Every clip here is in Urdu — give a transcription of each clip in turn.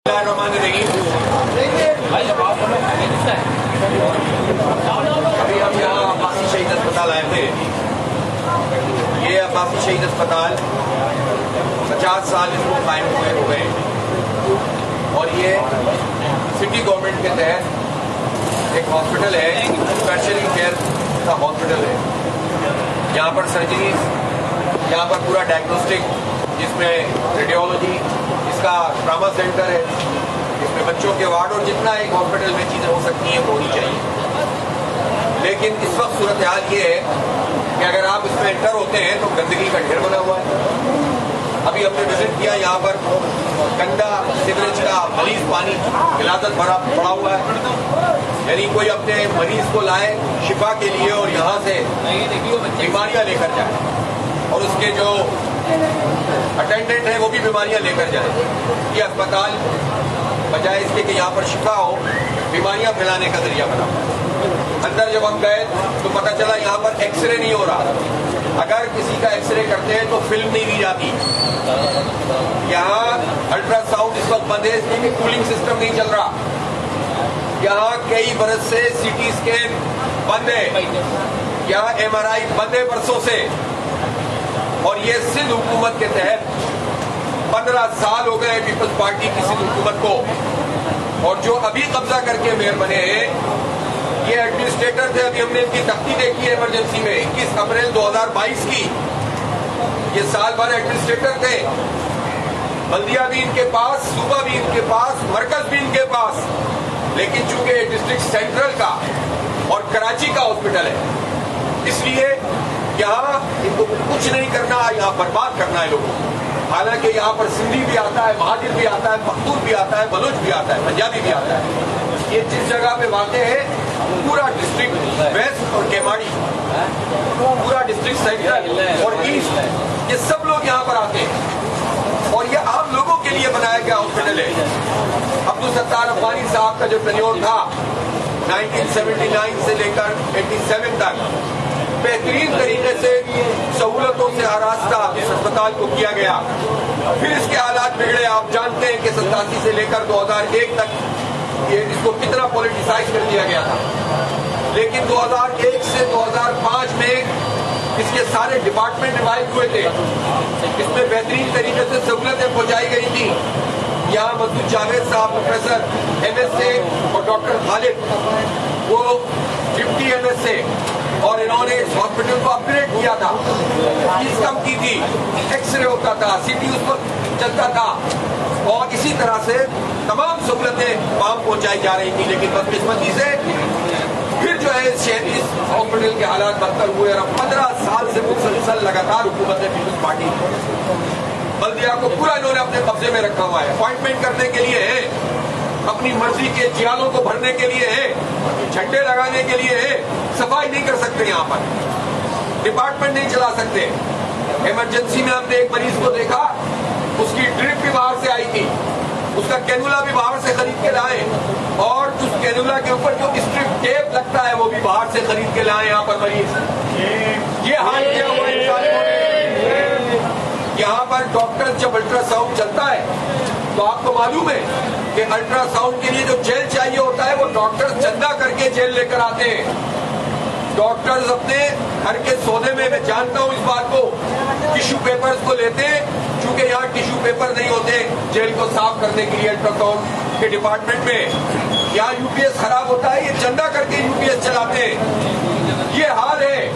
ابھی ہم یہاں عباسی شہید اسپتال آئے تھے. یہ عباسی شہید اسپتال 50 سال اس کو قائم ہوئے ہو گئے اور یہ سٹی گورنمنٹ کے تحت ایک ہاسپٹل ہے, ٹرشری کیئر کا ہاسپٹل ہے. یہاں پر سرجریز, یہاں پر پورا ڈائگنوسٹک, جس میں ریڈیولوجی, اس کا ٹراما سینٹر ہے, اس میں بچوں کے وارڈ اور جتنا ایک ہاسپٹل میں چیزیں ہو سکتی ہیں وہ ہونی چاہیے. لیکن اس وقت صورتحال یہ ہے کہ اگر آپ اس میں انٹر ہوتے ہیں تو گندگی کا ڈھیر بنا ہوا ہے. ابھی ہم نے وزٹ کیا, یہاں پر گندا سیوریج کا مریض پانی غلاظت بھرا پڑا ہوا ہے. یعنی کوئی اپنے مریض کو لائے شفا کے لیے اور یہاں سے بیماریاں لے کر جائے, اور اس کے جو اٹینڈنٹ ہیں وہ بھی بیماریاں لے کر جائیں. یہ اسپتال بجائے اس کے کہ یہاں پر شفا ہو, بیماریاں پھیلانے کا ذریعہ بنا. اندر جب ہم گئے تو پتہ چلا یہاں پر ایکس رے نہیں ہو رہا. اگر کسی کا ایکس رے کرتے ہیں تو فلم نہیں دی جاتی. یہاں الٹرا ساؤنڈ اس وقت بند ہے, اس لیے کولنگ سسٹم نہیں چل رہا. یہاں کئی برس سے سی ٹی اسکین بند ہے, یہاں ایم آر آئی بند ہے برسوں سے. اور یہ سندھ حکومت کے تحت 15 سال ہو گئے پیپلز پارٹی کی سندھ حکومت کو, اور جو ابھی قبضہ کر کے میئر بنے ہیں یہ ایڈمنسٹریٹر تھے. ابھی ہم نے ان کی تختی دیکھی ہے ایمرجنسی میں 21 اپریل 2022 کی. یہ سال بھر ایڈمنسٹریٹر تھے. بلدیہ بھی ان کے پاس, صوبہ بھی ان کے پاس, مرکز بھی ان کے پاس. لیکن چونکہ ڈسٹرکٹ سینٹرل کا اور کراچی کا ہاسپٹل ہے, اس لیے یہاں ان کو کچھ نہیں کرنا, یہاں برباد کرنا ہے لوگوں کو. حالانکہ یہاں پر سندھی بھی آتا ہے, مہاجر بھی آتا ہے, پختون بھی آتا ہے, بلوچ بھی آتا ہے, پنجابی بھی آتا ہے. یہ جس جگہ پہ واقع ہے پورا ڈسٹرکٹ ویسٹ اور کیماڑی, پورا ڈسٹرکٹ سینٹرل اور ایسٹ, یہ سب لوگ یہاں پر آتے ہیں. اور یہ عام لوگوں کے لیے بنایا گیا ہاسپٹل ہے. عبدالستار عبانی صاحب کا جو ٹینیور تھا 1979 سے لے کر 87 تک بہترین طریقے سے سہولتوں سے آراستہ اس اسپتال کو کیا گیا. پھر اس کے حالات بگڑے. آپ جانتے ہیں کہ 87 سے لے کر 2001 تک یہ اس کو کتنا پولیٹیسائز کر دیا گیا تھا. لیکن 2001 سے 2005 میں اس کے سارے ڈپارٹمنٹ ریوائو ہوئے تھے. اس میں بہترین طریقے سے سہولتیں پہنچائی گئی تھیں. یہاں مسعود جاوید صاحب پروفیسر ایم ایس اے اور ڈاکٹر خالد وہ ڈپٹی ایم ایس اے, اور انہوں نے اس ہاسپٹل کو اپ گریڈ کیا تھا. فیس کم کی تھی, ایکس رے ہوتا تھا, سی ٹی اس پر چلتا تھا, اور اسی طرح سے تمام سہولتیں وہاں پہنچائی جا رہی تھی. لیکن بدقسمتی سے پھر جو ہے اس ہاسپٹل کے حالات بدتر ہوئے, اور 15 سال سے مسلسل لگاتار حکومت ہے پیپلز پارٹی. بلدیہ کو پورا انہوں نے اپنے قبضے میں رکھا ہوا ہے. اپوائنٹمنٹ کرنے کے لیے ہے, اپنی مرضی کے جیالوں کو بھرنے کے لیے ہے, جھنڈے لگانے کے لیے ہے. صفائی نہیں کر سکتے, یہاں پر ڈپارٹمنٹ نہیں چلا سکتے. ایمرجنسی میں ہم نے ایک مریض کو دیکھا, اس کی ڈرپ بھی باہر سے آئی تھی, اس کا کینولا بھی باہر سے خرید کے لائے, اور اس کینولا کے اوپر جو اسٹرپ ٹیپ لگتا ہے وہ بھی باہر سے خرید کے لائے. یہاں پر مریض یہ حال کیا ہوا ہے. یہاں پر ڈاکٹر جب الٹرا ساؤنڈ چلتا ہے تو آپ کو معلوم ہے کہ الٹرا ساؤنڈ کے لیے جو جیل چاہیے ہوتا ہے وہ ڈاکٹر چندہ کر کے جیل لے کر آتے ہیں. ڈاکٹرز اپنے گھر کے سونے میں جانتا ہوں اس بات کو, ٹیشو پیپرز کو لیتے ہیں, چونکہ یہاں ٹیشو پیپر نہیں ہوتے جیل کو صاف کرنے کے لیے الٹرا ساؤنڈ کے ڈپارٹمنٹ میں. یہاں یو پی ایس خراب ہوتا ہے, یہ چندہ کر کے یو پی ایس چلاتے ہیں. یہ حال ہے.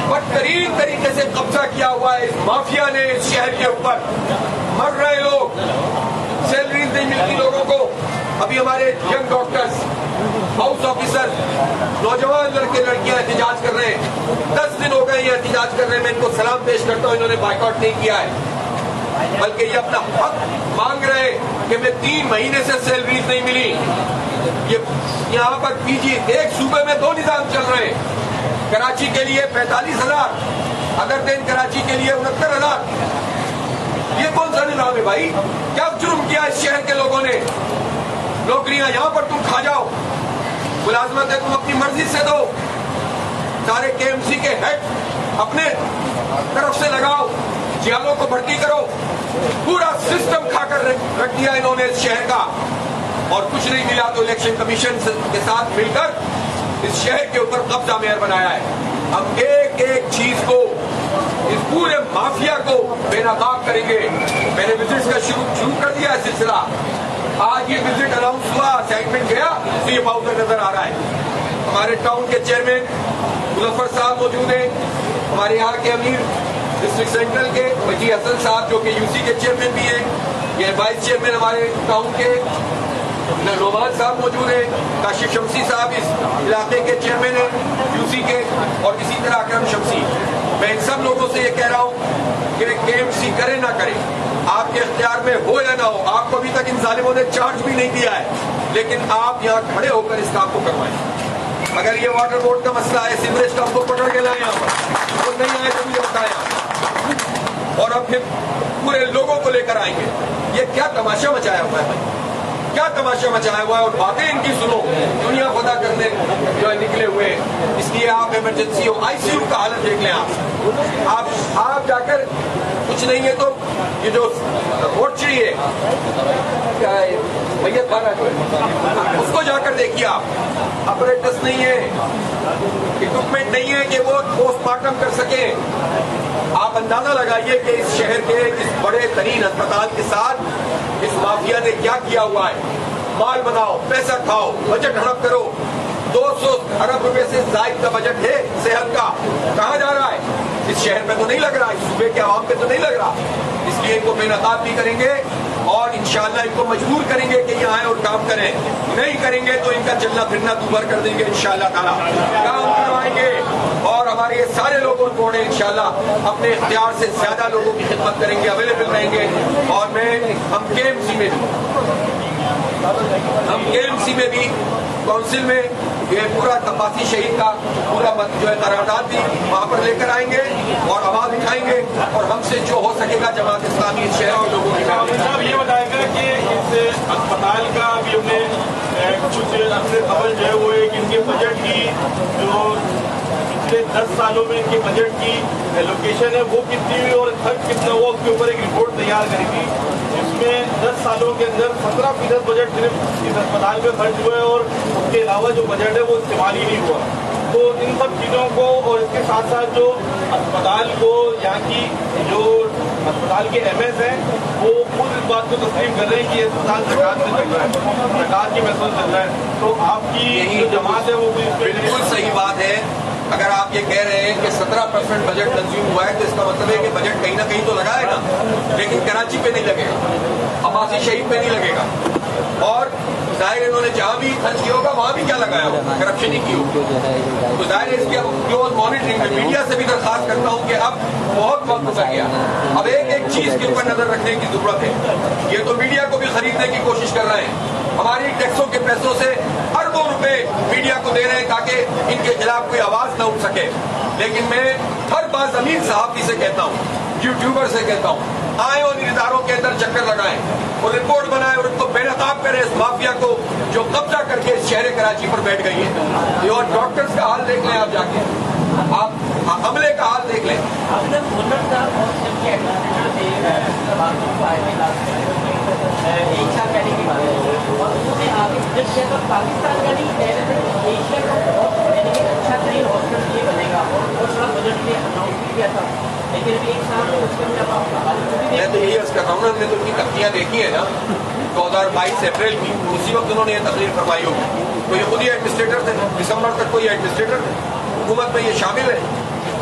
بدترین طریقے سے قبضہ کیا ہوا ہے اس مافیا نے اس شہر کے اوپر. مر رہے لوگ, سیلریز نہیں ملتی لوگوں کو. ابھی ہمارے ینگ ڈاکٹرز, ہاؤس آفیسر, نوجوان لڑکے لڑکیاں احتجاج کر رہے ہیں. 10 دن ہو گئے یہ احتجاج کر رہے ہیں. میں ان کو سلام پیش کرتا ہوں, انہوں نے بائیکاٹ نہیں کیا ہے, بلکہ یہ اپنا حق مانگ رہے کہ میں 3 مہینے سے سیلریز نہیں ملی. یہ یہاں پر پی جی ایک صوبے میں 2 نظام چل رہے ہیں. کراچی کے لیے 45,000, ادر دین کراچی کے لیے 69,000. یہ کون سا نظام ہے بھائی؟ کیا جرم کیا اس شہر کے لوگوں نے؟ نوکریاں یہاں پر تم کھا جاؤ, ملازمتیں تم اپنی مرضی سے دو, سارے کے ایم سی کے ہیڈ اپنے طرف سے لگاؤ, جیالوں کو بھرتی کرو, پورا سسٹم کھا کر رکھ دیا انہوں نے اس شہر کا، اور کچھ نہیں ملا تو الیکشن کمیشن کے ساتھ مل کر اس شہر کے اوپر قبضہ مہر بنایا ہے۔ ہم ایک ایک چیز کو، اس پورے مافیا کو بے نقاب کریں گے۔ میں نے وزٹس کا شروع کر دیا ہے سلسلہ۔ آج یہ وزٹ اناؤنس ہوا، اسائنمنٹ گیا تو یہ باؤنڈر نظر آ رہا ہے۔ ہمارے ٹاؤن کے چیئرمین مظفر صاحب موجود ہیں، ہمارے یہاں کے امیر ڈسٹرکٹ سینٹرل کے وجی حسن صاحب جو کہ یو سی کے چیئرمین بھی ہیں، یہ وائس چیئرمین ہمارے ٹاؤن کے نعمان صاحب موجود ہیں، کاشف شمسی صاحب اس علاقے کے چیئرمین ہیں یو سی کے، اور اسی طرح اکرم شمسی۔ میں ان سب لوگوں سے یہ کہہ رہا ہوں کہ کے ایم سی کرے نہ کرے، آپ کے اختیار میں ہو یا نہ ہو، آپ کو ابھی تک ان ظالموں نے چارج بھی نہیں دیا ہے، لیکن آپ یہاں کھڑے ہو کر اس کام کو کروائیں۔ اگر یہ واٹر بورڈ کا مسئلہ ہے، سیوریج کا، ہم کو پکڑ کے لائیں یہاں پر، وہ نہیں آئے تو مجھے بتائیں، اور اب پھر پورے لوگوں کو لے کر آئیں گے۔ یہ کیا تماشا مچایا ہوا ہے بھائی، کیا تماشا مچایا ہوا ہے، اور باتیں ان کی سنو، دنیا خدا کرنے جو ہے نکلے ہوئے۔ اس لیے آپ emergency who, I C you کا حالت دیکھ لیں آپ جا کر، کچھ نہیں ہے تو یہ جو مورچری ہے کیا ہے میت خانہ جو ہے، اس کو جا کر دیکھیے آپ، اپریٹس نہیں ہے، اکوپمنٹ نہیں ہے کہ وہ پوسٹ مارٹم کر سکیں۔ آپ اندازہ لگائیے کہ اس شہر کے اس بڑے ترین ہسپتال کے ساتھ اس مافیا نے کیا کیا ہوا ہے۔ مال بناؤ، پیسہ کھاؤ، بجٹ ہڑپ کرو، 200 ارب روپے سے زائد کا بجٹ ہے صحت کا، کہاں جا رہا ہے؟ اس شہر پہ تو نہیں لگ رہا، اس صوبے کے عوام پہ تو نہیں لگ رہا۔ اس لیے ان کو بے نقاب بھی کریں گے، اور انشاءاللہ ان کو مجبور کریں گے کہ یہاں آئیں اور کام کریں۔ نہیں کریں گے تو ان کا چلنا پھرنا دوبھر کر دیں گے انشاءاللہ تعالیٰ، کام کروائیں گے، اور ہمارے یہ سارے لوگوں کو انشاءاللہ اپنے اختیار سے زیادہ لوگوں کی خدمت کریں گے، اویلیبل رہیں گے۔ اور ہم کے ایم سی میں بھی کونسل میں یہ پورا تباسی شہید کا پورا جو ہے قرارداد بھی وہاں پر لے کر آئیں گے اور آواز اٹھائیں گے، اور ہم سے جو ہو سکے گا جماعت اسلامی اس شہر اور لوگوں کی صاحب یہ بتائے گا کہ اس اسپتال کا ابھی ہم نے کچھ اپنے خبر جو ہے وہ ہے کہ ان کے بجٹ کی جو پچھلے 10 سالوں میں ان کے بجٹ کی لوکیشن ہے وہ کتنی ہوئی اور خرچ کتنا ہوا، اس کے اوپر ایک رپورٹ تیار کریں گی۔ اس میں 10 سالوں کے اندر 17% بجٹ صرف اس اسپتال میں خرچ ہوا ہے، اور اس کے علاوہ جو بجٹ ہے وہ استعمال ہی نہیں ہوا۔ تو ان سب چیزوں کو، اور اس کے ساتھ ساتھ جو اسپتال کو یہاں کی جو اسپتال کے ایم ایس ہیں وہ خود اس بات کو تسلیم کر رہے ہیں کہ یہ اسپتال سرکار سے چل رہا ہے، سرکار کی محسوس چل رہا ہے۔ تو آپ کی جو جماعت ہے وہ بالکل صحیح بات ہے۔ اگر آپ یہ کہہ رہے ہیں کہ 17% بجٹ کنزیوم ہوا ہے تو اس کا مطلب ہے کہ بجٹ کہیں نہ کہیں تو لگا ہے نا، لیکن کراچی پہ نہیں لگے گا، عباسی شہید پہ نہیں لگے گا، اور ظاہر انہوں نے جہاں بھی خرچ کیا ہوگا وہاں بھی کیا لگایا ہوگا، کرپشن ہی کی ہوگی۔ تو ظاہر ہے اس کی کلوز مانیٹرنگ میں میڈیا سے بھی درخواست کرتا ہوں کہ اب بہت وقت گزر گیا، اب ایک ایک چیز کے اوپر نظر رکھنے کی ضرورت ہے۔ یہ تو میڈیا کو بھی خریدنے کی کوشش کر رہے ہیں، ہماری ٹیکسوں کے پیسوں سے اربوں روپے میڈیا کو دے رہے ہیں تاکہ ان کے خلاف کوئی آواز نہ اٹھ سکے۔ لیکن میں ہر بار زمین صحافی سے کہتا ہوں، یوٹیوبر سے کہتا ہوں، آئیں اور ان اداروں کے اندر چکر لگائیں اور رپورٹ بنائیں اور ان کو بے نقاب کریں، اس مافیا کو جو قبضہ کر کے اس شہر کراچی پر بیٹھ گئی ہے۔ اور ڈاکٹرز کا حال دیکھ لیں، آپ جا کے آپ عملے کا حال دیکھ لیں۔ ایک سال پہلے کی بات ہے، اور انہوں نے آگے جب پاکستان کا نہیں ایشیا کا بہت اچھا ترین ہاسپٹل یہ بنے گا، اور تھوڑا بجٹ میں اناؤنس بھی کیا تھا، لیکن ابھی ایک سال اس کے اندر میں تو یہی عرض کر رہا ہوں نا، ہم نے تو ان کی تختیاں دیکھی ہیں نا 2022 اپریل کی، اسی وقت انہوں نے یہ تقریر فرمائی ہوگی، تو یہ خود ہی ایڈمنسٹریٹر تھے، دسمبر تک کوئی ایڈمنسٹریٹر تھے، حکومت میں یہ شامل ہے،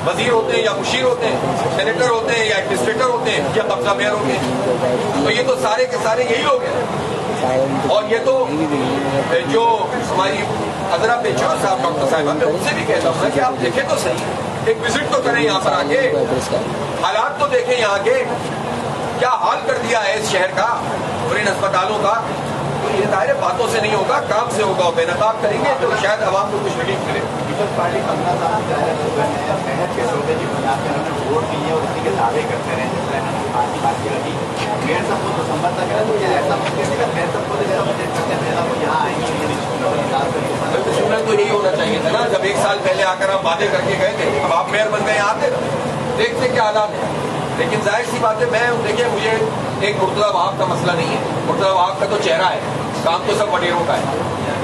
وزیر ہوتے ہیں یا مشیر ہوتے ہیں، سینیٹر ہوتے ہیں یا ایڈمنسٹریٹر ہوتے ہیں یا قبضہ میئر ہوتے ہیں، تو یہ تو سارے کے سارے یہی لوگ ہیں۔ اور یہ تو جو ہماری حضرت بیچو صاحب ڈاکٹر صاحبہ، میں ان سے بھی کہتا ہوں کہ آپ دیکھیں تو صحیح، ایک وزٹ تو کریں یہاں پر آ کے، حالات تو دیکھیں یہاں کے، کیا حال کر دیا ہے اس شہر کا اور ان اسپتالوں کا۔ تو یہ ظاہر باتوں سے نہیں ہوگا، کام سے ہوگا، بے نقاب کریں گے تو شاید عوام کو کچھ ریلیف ملے۔ پیپلز پارٹی 15 سال سے محنت کے شعبے کی بنیاد پر ہم نے ووٹ دیے اور اسی کے دعوے کرتے رہے، جس طرح ہم پارٹی بات کی میئر صاحب کو دسمبر تک ہے، تو کیا ایسا ممکن ہے کہ میئر صاحب کو جیسا بجٹ کرتے ہیں پہلا وہ یہاں آئیں گے؟ سنت تو یہی ہونا چاہیے تھا نا، جب ایک سال پہلے آ کر ہم وعدے کر کے گئے تھے، اب آپ میئر بن گئے آتے نا، دیکھتے کیا حالات ہیں، لیکن ظاہر سی بات ہے میں دیکھیے مجھے ایک مرتضی وہاب کا مسئلہ نہیں ہے. مرتضی وہاب کا تو چہرہ ہے, کام تو سب وڈیروں کا ہے,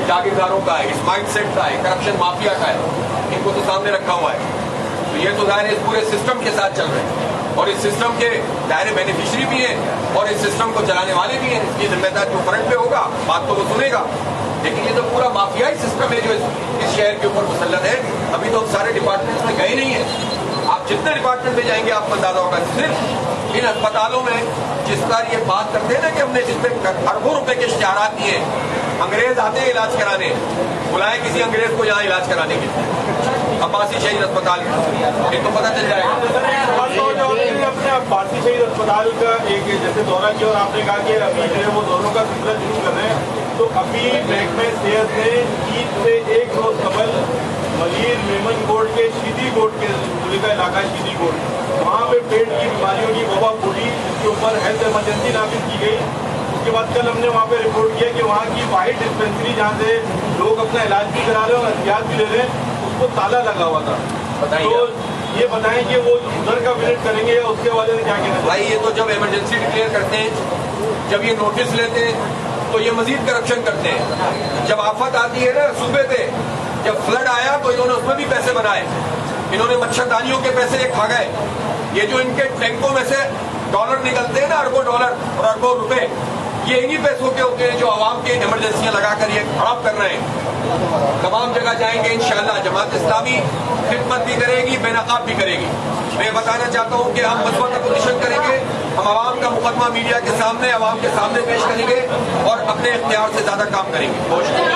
جاگیرداروں کا ہے, اس مائنڈ سیٹ کا ہے, کرپشن مافیا کا ہے, ان کو تو سامنے رکھا ہوا ہے. تو یہ تو ظاہر ہے اس پورے سسٹم کے ساتھ چل رہے ہیں اور اس سسٹم کے دائرے بینیفیشری بھی ہیں اور اس سسٹم کو چلانے والے بھی ہیں. اس کی ذمہ دار جو فرنٹ پہ ہوگا بات تو وہ سنے گا, لیکن یہ تو پورا مافیائی سسٹم ہے جو اس شہر کے اوپر مسلط ہے. ابھی تو سارے ڈپارٹمنٹ میں گئے نہیں ہیں. آپ جتنے ڈپارٹمنٹ میں جائیں گے آپ کو اندازہ ہوگا صرف ان اسپتالوں میں جس طرح یہ بات کرتے ہیں نا کہ ہم نے جس پہ اربوں روپے کے اشتہارات دیے, انگریز آتے ہیں علاج کرانے, بلائیں کسی انگریز کو یہاں علاج کرانے کے لیے عباسی شہید اسپتال یہ تو پتہ چل جائے گا. اپنے عباسی شہید اسپتال کا ایک جیسے دورہ کیا اور آپ نے کہا کہ ابھی جو ہے وہ دوروں کا سلسلہ شروع کر رہے ہیں, تو ابھی محکمہ صحت نے عید سے ایک روز قبل ملیر میمن کوٹ کے شیدی کوٹ کے ضلع کا علاقہ شیدی کوٹ, وہاں پہ پیٹ کی بیماریوں کی وبا پھولی جس کے اوپر ہیلتھ ایمرجنسی نافذ کی گئی. اس کے بعد کل ہم نے وہاں پہ رپورٹ کیا کہ وہاں کی واحد ڈسپینسری جہاں سے لوگ اپنا علاج بھی کرا رہے ہیں اور احتیاط بھی لے رہے ہیں اس کو تالا لگا ہوا تھا. تو یہ بتائیں کہ وہ ادھر کا وزٹ کریں گے یا اس کے حوالے سے کیا کہنا بھائی؟ یہ تو جب ایمرجنسی ڈکلیئر کرتے ہیں, جب یہ نوٹس لیتے ہیں تو یہ مزید کرپشن کرتے ہیں. جب آفت آتی ہے نا صوبے پہ, جب فلڈ آیا تو انہوں نے اس میں بھی پیسے بنائے, انہوں نے مچھردانیوں کے پیسے کھا گئے. یہ جو ان کے ٹینکوں میں سے ڈالر نکلتے ہیں نا, اربوں ڈالر اور اربوں روپے, یہ انہی پیسوں کے ہوتے ہیں جو عوام کے ایمرجنسیاں لگا کر یہ خراب کر رہے ہیں. تمام جگہ جائیں گے انشاءاللہ. جماعت اسلامی خدمت بھی کرے گی, بے نقاب بھی کرے گی. میں بتانا چاہتا ہوں کہ ہم مثبت اپوزیشن کریں گے, ہم عوام کا مقدمہ میڈیا کے سامنے, عوام کے سامنے پیش کریں گے اور اپنے اختیار سے زیادہ کام کریں گے. بہت شکریہ.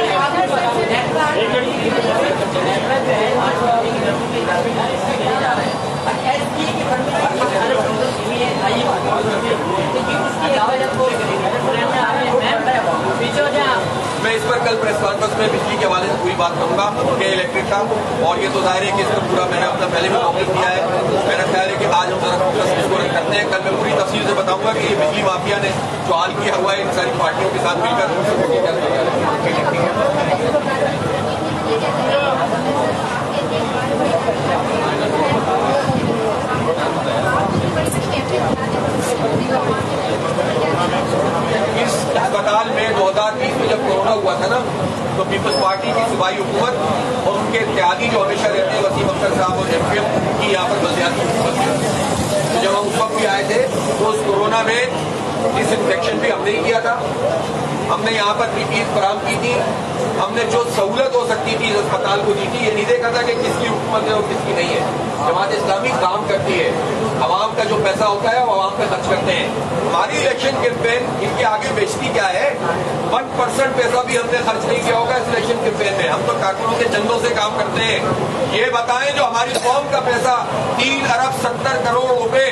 میں اس پر کل پریس کانفرنس میں بجلی کے حوالے سے پوری بات کروں گا کہ الیکٹرک کا, اور یہ تو ظاہر ہے کہ اس کو پورا میں نے اپنا پہلے بھی موقف دیا ہے. میرا خیال ہے کہ آج ہم ذرا اس کو رد کرتے ہیں. کل میں پوری تفصیل سے بتاؤں گا کہ یہ بجلی مافیا نے جو حال کیا ہوا ہے ان ساری پارٹیوں کے ساتھ مل اس اسپتال میں 2020 میں جب کورونا ہوا تھا نا, تو پیپلز پارٹی کی صوبائی حکومت اور ان کے اتحادی جو ہمیشہ رہتے ہیں وسیم اختر صاحب اور ایم پی ایم کی یہاں پر وضاحت حکومت تھی. جب ہم اس وقت بھی آئے تھے تو اس کورونا میں ڈس انفیکشن بھی ہم نے ہی کیا تھا, ہم نے یہاں پر PPE فراہم کی تھی, ہم نے جو سہولت ہو سکتی تھی اس اسپتال کو دی تھی. یہ نہیں دیکھا تھا کہ کس کی حکومت ہے اور کس کی نہیں ہے. جماعت اسلامی کام کرتی ہے, عوام کا جو پیسہ ہوتا ہے وہ عوام پہ خرچ کرتے ہیں. ہماری الیکشن کیمپین ان کے آگے بیچتی کیا ہے, 1% پیسہ بھی ہم نے خرچ نہیں کیا ہوگا اس الیکشن کیمپین میں. ہم تو کارکنوں کے چندوں سے کام کرتے ہیں. یہ بتائیں جو ہماری قوم کا پیسہ 3 ارب 70 کروڑ روپے,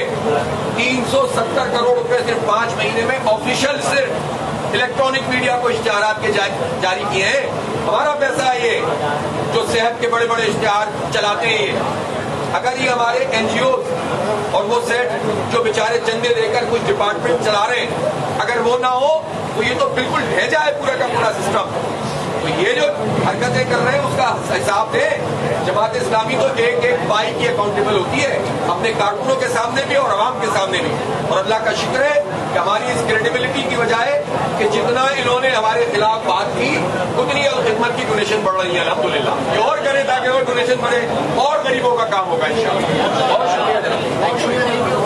370 کروڑ روپے صرف 5 مہینے میں آفیشیل صرف الیکٹرانک میڈیا کو اشتہارات کے جاری کیے ہیں. ہمارا پیسہ ہے یہ جو صحت کے بڑے بڑے اشتہار چلاتے ہیں. یہ اگر یہ ہمارے NGOs اور وہ سیٹ جو بیچارے چندے دے کر کچھ ڈپارٹمنٹ چلا رہے ہیں, اگر وہ نہ ہو تو یہ تو بالکل ڈھہ جائے پورا کا پورا سسٹم. تو یہ جو حرکتیں کر رہے ہیں اس کا حساب دیں. جماعت اسلامی تو ایک ایک بائی کی اکاؤنٹیبل ہوتی ہے, اپنے کارکنوں کے سامنے بھی اور عوام کے سامنے بھی. اور اللہ کا شکر ہے کہ ہماری اس کریڈیبلٹی کی بجائے کہ جتنا انہوں نے ہمارے خلاف بات کی اتنی خدمت کی ڈونیشن بڑھ رہی ہے الحمدللہ. یہ اور کریں تاکہ وہ ڈونیشن بڑھے اور غریبوں کا کام ہوگا انشاءاللہ. بہت شکریہ جناب.